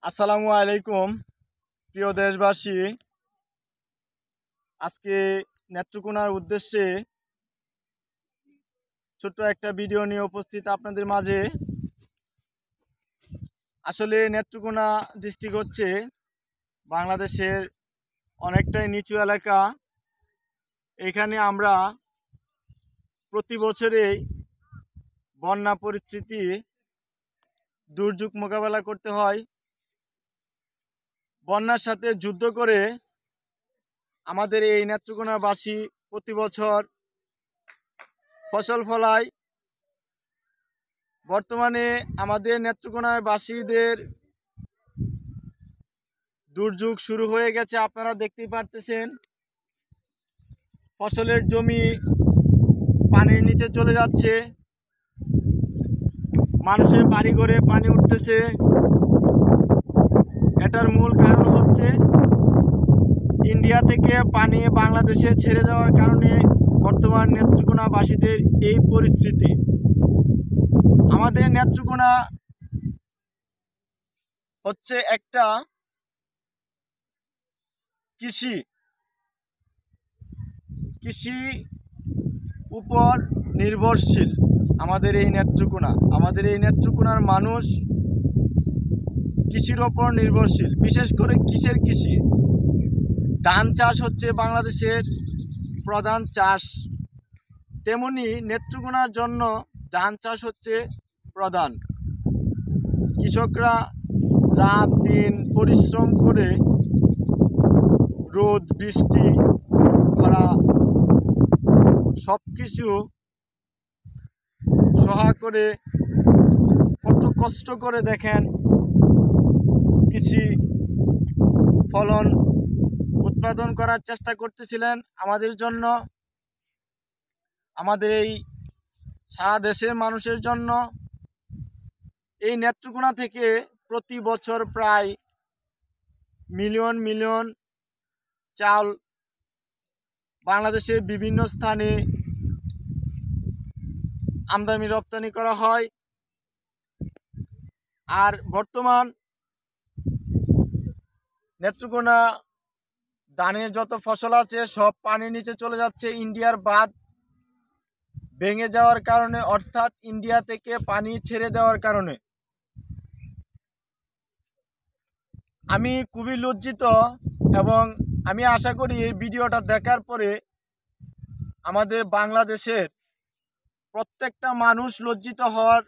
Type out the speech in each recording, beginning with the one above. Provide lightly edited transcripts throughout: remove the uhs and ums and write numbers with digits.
আসসালামু আলাইকুম প্রিয় দেশবাসী। আজকে নেত্রকোনার উদ্দেশ্যে ছোট্ট একটা ভিডিও নিয়ে উপস্থিত আপনাদের মাঝে। আসলে নেত্রকোনা ডিস্ট্রিক্ট হচ্ছে বাংলাদেশের অনেকটাই নিচু এলাকা। এখানে আমরা প্রতি বছরেই বন্যা পরিস্থিতি দুর্যোগ মোকাবেলা করতে হয়। বন্যার সাথে যুদ্ধ করে আমাদের এই নেত্রকোনাবাসী প্রতি বছর ফসল ফলায়। বর্তমানে আমাদের নেত্রকোনাবাসীদের দুর্যোগ শুরু হয়ে গেছে, আপনারা দেখতেই পারতেছেন। ফসলের জমি পানির নিচে চলে যাচ্ছে, মানুষের বাড়ি ঘরে পানি উঠতেছে। এটার মূল কারণ হচ্ছে ইন্ডিয়া থেকে পানি বাংলাদেশে ছেড়ে দেওয়ার কারণে বর্তমান নেত্রকোনাবাসীদের এই পরিস্থিতি। আমাদের নেত্রকোনা হচ্ছে একটা কৃষি উপর নির্ভরশীল। আমাদের এই নেত্রকোনার মানুষ কৃষির ওপর নির্ভরশীল। বিশেষ করে কিসের কৃষি? ধান চাষ হচ্ছে বাংলাদেশের প্রধান চাষ। তেমনি নেত্রকোনার জন্য ধান চাষ হচ্ছে প্রধান। কৃষকরা রাত দিন পরিশ্রম করে রোদ বৃষ্টি খরা সব কিছু সহা করে কত কষ্ট করে দেখেন কৃষি ফলন উৎপাদন করার চেষ্টা করতেছিলেন আমাদের জন্য, আমাদের এই সারা দেশের মানুষের জন্য। এই নেত্রকোনা থেকে প্রতি বছর প্রায় মিলিয়ন মিলিয়ন চাল বাংলাদেশের বিভিন্ন স্থানে আমদানি রপ্তানি করা হয়। আর বর্তমান নেত্রকোনা ধানের যত ফসল আছে সব পানির নিচে চলে যাচ্ছে ইন্ডিয়ার বাঁধ ভেঙে যাওয়ার কারণে, অর্থাৎ ইন্ডিয়া থেকে পানি ছেড়ে দেওয়ার কারণে। আমি খুবই লজ্জিত এবং আমি আশা করি এই ভিডিওটা দেখার পরে আমাদের বাংলাদেশের প্রত্যেকটা মানুষ লজ্জিত হওয়ার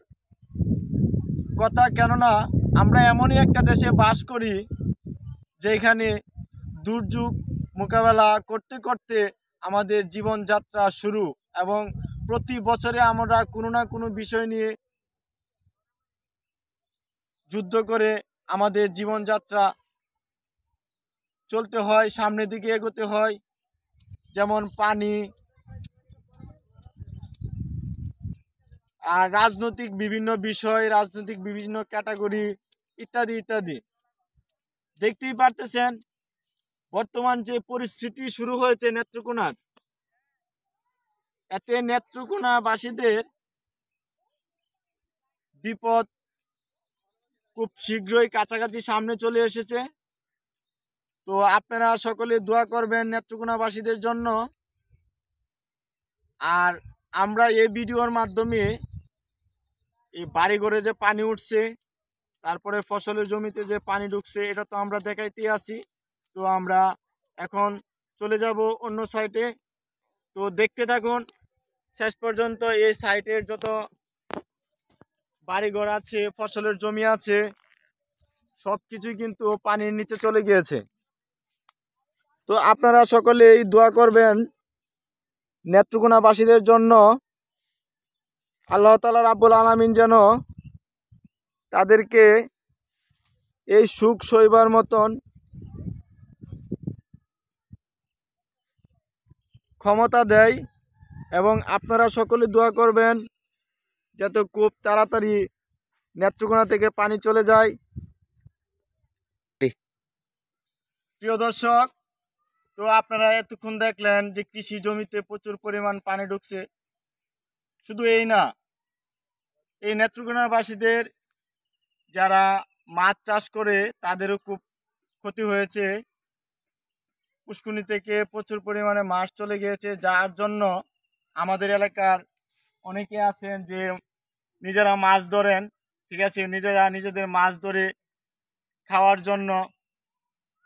কথা। কেননা আমরা এমনই একটা দেশে বাস করি যেখানে দুর্যোগ মোকাবেলা করতে করতে আমাদের জীবনযাত্রা শুরু, এবং প্রতি বছরে আমরা কোনো না কোনো বিষয় নিয়ে যুদ্ধ করে আমাদের জীবনযাত্রা চলতে হয়, সামনের দিকে এগোতে হয়। যেমন পানি, আর রাজনৈতিক বিভিন্ন বিষয়, রাজনৈতিক বিভিন্ন ক্যাটাগরি ইত্যাদি ইত্যাদি। দেখতেই পারতেছেন বর্তমান যে পরিস্থিতি শুরু হয়েছে নেত্রকোনার, এতে নেত্রকোনাবাসীদের বিপদ খুব শীঘ্রই কাছাকাছি সামনে চলে এসেছে। তো আপনারা সকলে দোয়া করবেন নেত্রকোনাবাসীদের জন্য। আর আমরা এই ভিডিওর মাধ্যমে এই বাড়িঘরে যে পানি উঠছে, তারপরে ফসলের জমিতে যে পানি ঢুকছে, এটা তো আমরা দেখাইতে আসি। তো আমরা এখন চলে যাব অন্য সাইটে। তো দেখতে থাকুন শেষ পর্যন্ত। এই সাইটের যত বাড়িঘর আছে, ফসলের জমি আছে, সব কিছুই কিন্তু পানির নিচে চলে গিয়েছে। তো আপনারা সকলেই দোয়া করবেন নেত্রকোনাবাসীদের জন্য। আল্লাহ তাআলা রাব্বুল আলামিন যেন তাদেরকে এই সুখ সইবার মতন ক্ষমতা দেয়, এবং আপনারা সকলে দোয়া করবেন যাতে খুব তাড়াতাড়ি নেত্রকোনা থেকে পানি চলে যায়। প্রিয় দর্শক, তো আপনারা এতক্ষণ দেখলেন যে কৃষি জমিতে প্রচুর পরিমাণ পানি ঢুকছে। শুধু এই না, এই নেত্রকোনাবাসীদের যারা মাছ চাষ করে তাদেরও খুব ক্ষতি হয়েছে। পুষ্কুনি থেকে প্রচুর পরিমাণে মাছ চলে গিয়েছে, যার জন্য আমাদের এলাকার অনেকে আছেন যে নিজেরা মাছ ধরেন, ঠিক আছে, নিজেরা নিজেদের মাছ ধরে খাওয়ার জন্য।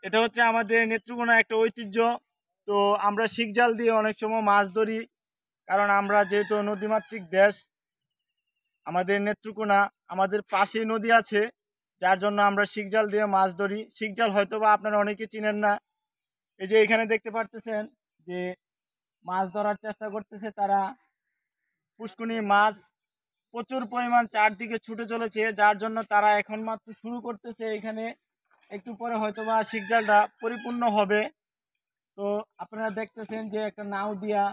এটা হচ্ছে আমাদের নেত্রকোনা একটা ঐতিহ্য। তো আমরা শিক জাল দিয়ে অনেক সময় মাছ ধরি, কারণ আমরা যেহেতু নদীমাতৃক দেশ, আমাদের নেত্রকোনা, আমাদের পাশেই নদী আছে, যার জন্য আমরা শিক জাল দিয়ে মাছ ধরি। শিক জাল হয়তো বা আপনারা অনেকে চিনেন না। এই যে এখানে দেখতে পারতেছেন যে মাছ ধরার চেষ্টা করতেছে তারা। পুষ্কুনি মাছ প্রচুর পরিমাণ চারদিকে ছুটে চলেছে, যার জন্য তারা এখন মাত্র শুরু করতেছে। এখানে একটু পরে হয়তো বা শিক জালটা পরিপূর্ণ হবে। তো আপনারা দেখতেছেন যে একটা নাও দিয়া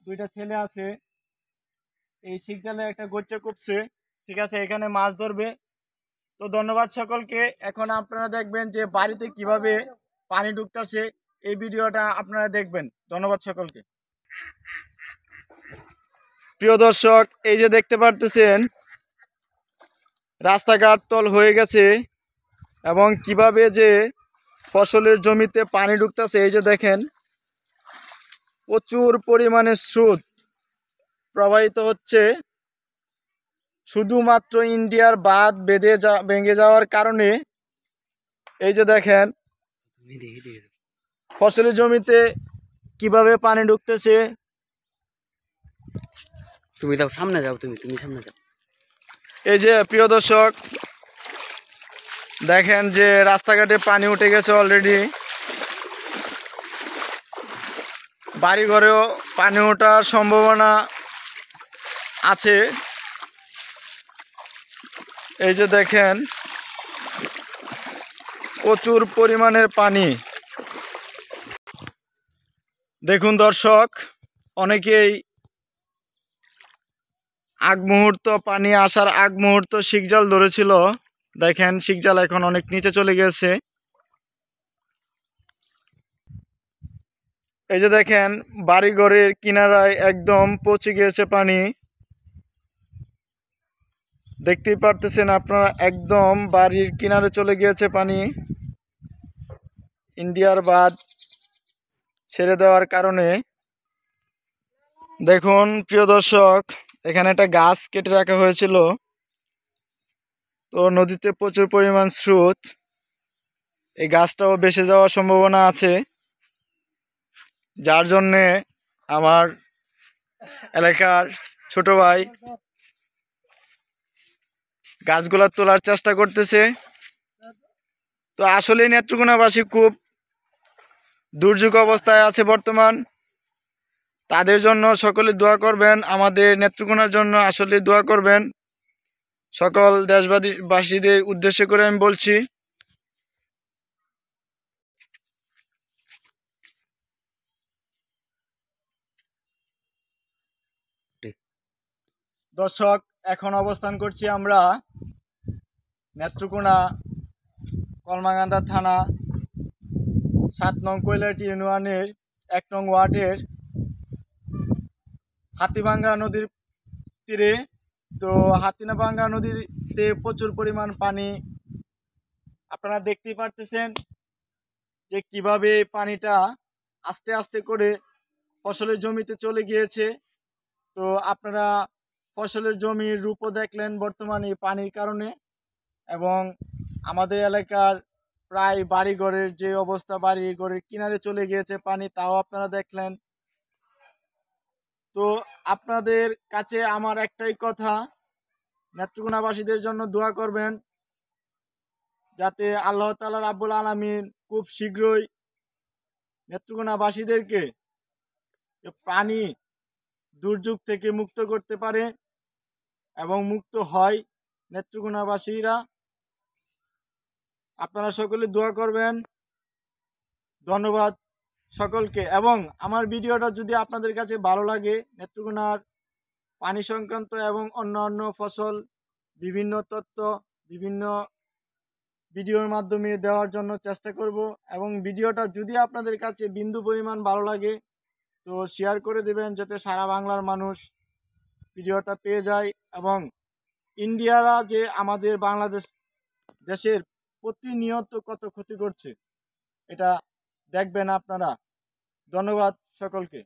দুইটা ছেলে আছে, এই শিক জালে একটা গচ্চা কুপছে, ঠিক আছে, এখানে মাছ ধরবে। তো ধন্যবাদ সকলকে। এখন আপনারা দেখবেন যে বাড়িতে কিভাবে পানি ঢুকতেছে, এই ভিডিওটা আপনারা দেখবেন। ধন্যবাদ সকলকে। প্রিয় দর্শক, এই যে দেখতে পারতেছেন রাস্তাঘাট তল হয়ে গেছে এবং কিভাবে যে ফসলের জমিতে পানি ঢুকতেছে, এই যে দেখেন প্রচুর পরিমাণে স্রোত প্রবাহিত হচ্ছে। শুধুমাত্র ইন্ডিয়ার বাঁধ ভেঙে যাওয়ার কারণে এই যে দেখেন ফসলের জমিতে কিভাবে পানি ঢুকতেছে। তুমি যাও সামনে যাও, তুমি সামনে যাও। এই যে প্রিয় দর্শক দেখেন যে রাস্তাঘাটে পানি উঠে গেছে অলরেডি, বাড়ি ঘরেও পানি ওঠার সম্ভাবনা আছে। এই যে দেখেন প্রচুর পরিমাণের পানি। দেখুন দর্শক, অনেকেই আগ মুহূর্ত পানি আসার আগ মুহূর্ত শিকজাল ধরেছিল। দেখেন শিকজাল এখন অনেক নিচে চলে গেছে। এই যে দেখেন বাড়ি ঘরের কিনারায় একদম পৌঁছে গিয়েছে পানি। দেখতেই পারতেছেন আপনারা, একদম বাড়ির কিনারে চলে গিয়েছে পানি ইন্ডিয়ার বাঁধ ছেড়ে দেওয়ার কারণে। দেখুন প্রিয় দর্শক, এখানে একটা গাছ কেটে রাখা হয়েছিল, তো নদীতে প্রচুর পরিমাণ স্রোত, এই গাছটাও ভেসে যাওয়ার সম্ভাবনা আছে, যার জন্যে আমার এলাকার ছোট ভাই গাছগুলা তোলার চেষ্টা করতেছে। তো আসলে নেত্রকোনাবাসী খুব দুর্যোগ অবস্থায় আছে বর্তমান। তাদের জন্য সকলে দোয়া করবেন, আমাদের নেত্রকোনার জন্য আসলে দোয়া করবেন। সকল দেশবাসীদের উদ্দেশ্য করে আমি বলছি। দর্শক, এখন অবস্থান করছি আমরা নেত্রকোনা কলমাকান্দা থানা 7 নং কৈলাটি ইউনিয়নের 1 নং ওয়ার্ডের হাতিভাঙ্গা নদীর তীরে। তো হাতিভাঙ্গা নদীতে প্রচুর পরিমাণ পানি, আপনারা দেখতেই পারতেছেন যে কিভাবে পানিটা আস্তে আস্তে করে ফসলের জমিতে চলে গিয়েছে। তো আপনারা ফসলের জমির রূপও দেখলেন বর্তমানে পানির কারণে, এবং আমাদের এলাকার প্রায় বাড়িঘরের যে অবস্থা, বাড়িঘরের কিনারে চলে গিয়েছে পানি, তাও আপনারা দেখলেন। তো আপনাদের কাছে আমার একটাই কথা, নেত্রকোনাবাসীদের জন্য দোয়া করবেন, যাতে আল্লাহ তাআলা রাব্বুল আলামিন খুব শীঘ্রই নেত্রকোনাবাসীদেরকে পানি দুর্যোগ থেকে মুক্ত করতে পারে এবং মুক্ত হয় নেত্রকোনাবাসীরা। আপনারা সকলে দোয়া করবেন। ধন্যবাদ সকলকে। এবং আমার ভিডিওটা যদি আপনাদের কাছে ভালো লাগে, নেত্রকোনার পানি সংক্রান্ত এবং অন্যান্য ফসল বিভিন্ন তথ্য বিভিন্ন ভিডিওর মাধ্যমে দেওয়ার জন্য চেষ্টা করব। এবং ভিডিওটা যদি আপনাদের কাছে বিন্দু পরিমাণ ভালো লাগে তো শেয়ার করে দেবেন, যাতে সারা বাংলার মানুষ ভিডিওটা পেয়ে যায় এবং ইন্ডিয়ারা যে আমাদের বাংলাদেশ দেশের প্রতিনিয়ত কত ক্ষতি করছে, এটা দেখবেন আপনারা। ধন্যবাদ সকলকে।